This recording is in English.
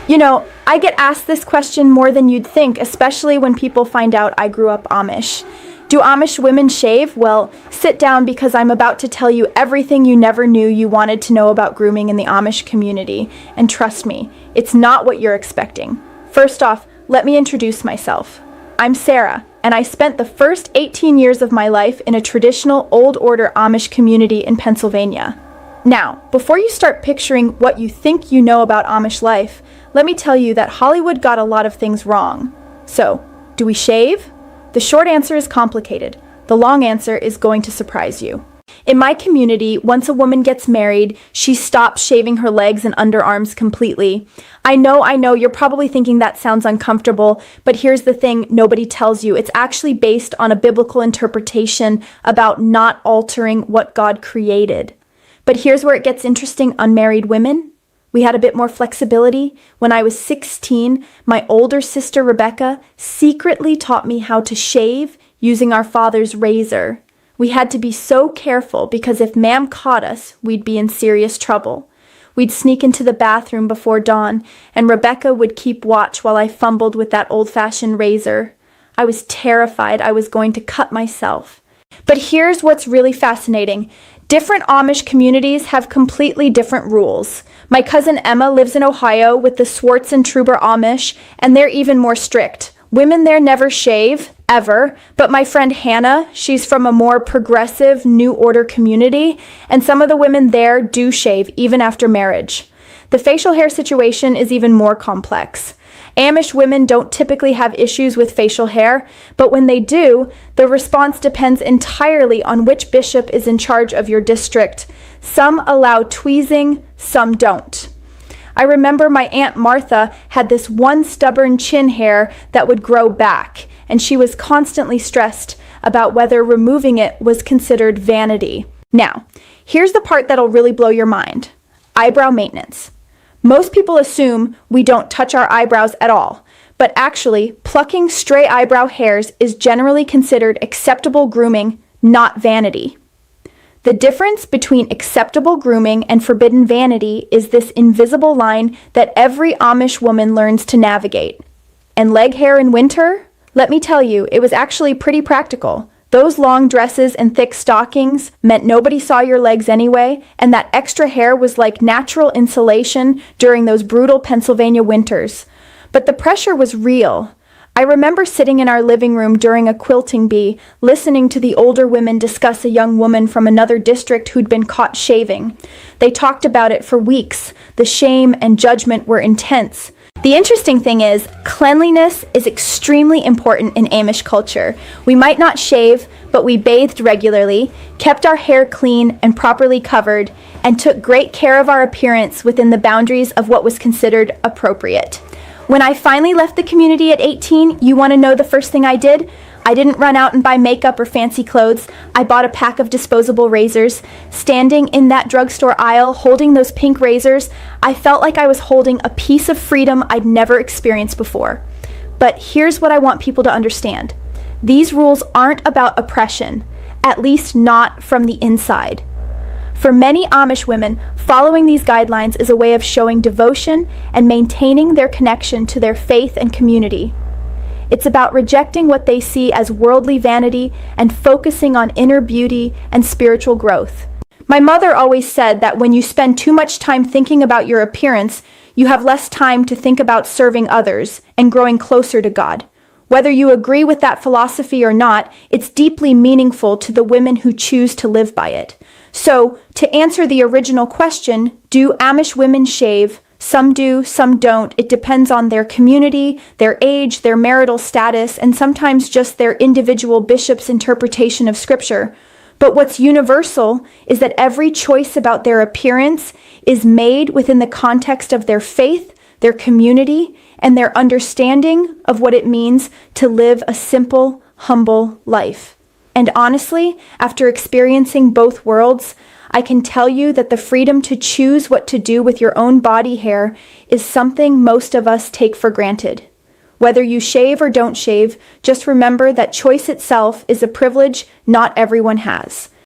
I get asked this question more than you'd think, especially when people find out I grew up Amish. Do Amish women shave? Well, sit down because I'm about to tell you everything you never knew you wanted to know about grooming in the Amish community. And trust me, it's not what you're expecting. First off, let me introduce myself. I'm Sarah, and I spent the first 18 years of my life in a traditional Old Order Amish community in Pennsylvania. Now, before you start picturing what you think you know about Amish life, let me tell you that Hollywood got a lot of things wrong. So, do we shave? The short answer is complicated. The long answer is going to surprise you. In my community, once a woman gets married, she stops shaving her legs and underarms completely. I know, you're probably thinking that sounds uncomfortable, but here's the thing nobody tells you. It's actually based on a biblical interpretation about not altering what God created. But here's where it gets interesting, unmarried women. We had a bit more flexibility. When I was 16, my older sister Rebecca secretly taught me how to shave using our father's razor. We had to be so careful because if Ma'am caught us, we'd be in serious trouble. We'd sneak into the bathroom before dawn, and Rebecca would keep watch while I fumbled with that old-fashioned razor. I was terrified I was going to cut myself. But here's what's really fascinating. Different Amish communities have completely different rules. My cousin Emma lives in Ohio with the Swartzentruber Amish, and they're even more strict. Women there never shave, ever, but my friend Hannah, she's from a more progressive New Order community, and some of the women there do shave even after marriage. The facial hair situation is even more complex. Amish women don't typically have issues with facial hair, but when they do, the response depends entirely on which bishop is in charge of your district. Some allow tweezing, some don't. I remember my Aunt Martha had this one stubborn chin hair that would grow back, and she was constantly stressed about whether removing it was considered vanity. Now, here's the part that'll really blow your mind. Eyebrow maintenance. Most people assume we don't touch our eyebrows at all, but actually, plucking stray eyebrow hairs is generally considered acceptable grooming, not vanity. The difference between acceptable grooming and forbidden vanity is this invisible line that every Amish woman learns to navigate. And leg hair in winter? Let me tell you, it was actually pretty practical. Those long dresses and thick stockings meant nobody saw your legs anyway, and that extra hair was like natural insulation during those brutal Pennsylvania winters. But the pressure was real. I remember sitting in our living room during a quilting bee, listening to the older women discuss a young woman from another district who'd been caught shaving. They talked about it for weeks. The shame and judgment were intense. The interesting thing is, cleanliness is extremely important in Amish culture. We might not shave, but we bathed regularly, kept our hair clean and properly covered, and took great care of our appearance within the boundaries of what was considered appropriate. When I finally left the community at 18, you want to know the first thing I did? I didn't run out and buy makeup or fancy clothes. I bought a pack of disposable razors. Standing in that drugstore aisle, holding those pink razors, I felt like I was holding a piece of freedom I'd never experienced before. But here's what I want people to understand. These rules aren't about oppression, at least not from the inside. For many Amish women, following these guidelines is a way of showing devotion and maintaining their connection to their faith and community. It's about rejecting what they see as worldly vanity and focusing on inner beauty and spiritual growth. My mother always said that when you spend too much time thinking about your appearance, you have less time to think about serving others and growing closer to God. Whether you agree with that philosophy or not, it's deeply meaningful to the women who choose to live by it. So, to answer the original question, do Amish women shave? Some do, some don't. It depends on their community, their age, their marital status, and sometimes just their individual bishop's interpretation of Scripture. But what's universal is that every choice about their appearance is made within the context of their faith, their community, and their understanding of what it means to live a simple, humble life. And honestly, after experiencing both worlds, I can tell you that the freedom to choose what to do with your own body hair is something most of us take for granted. Whether you shave or don't shave, just remember that choice itself is a privilege not everyone has.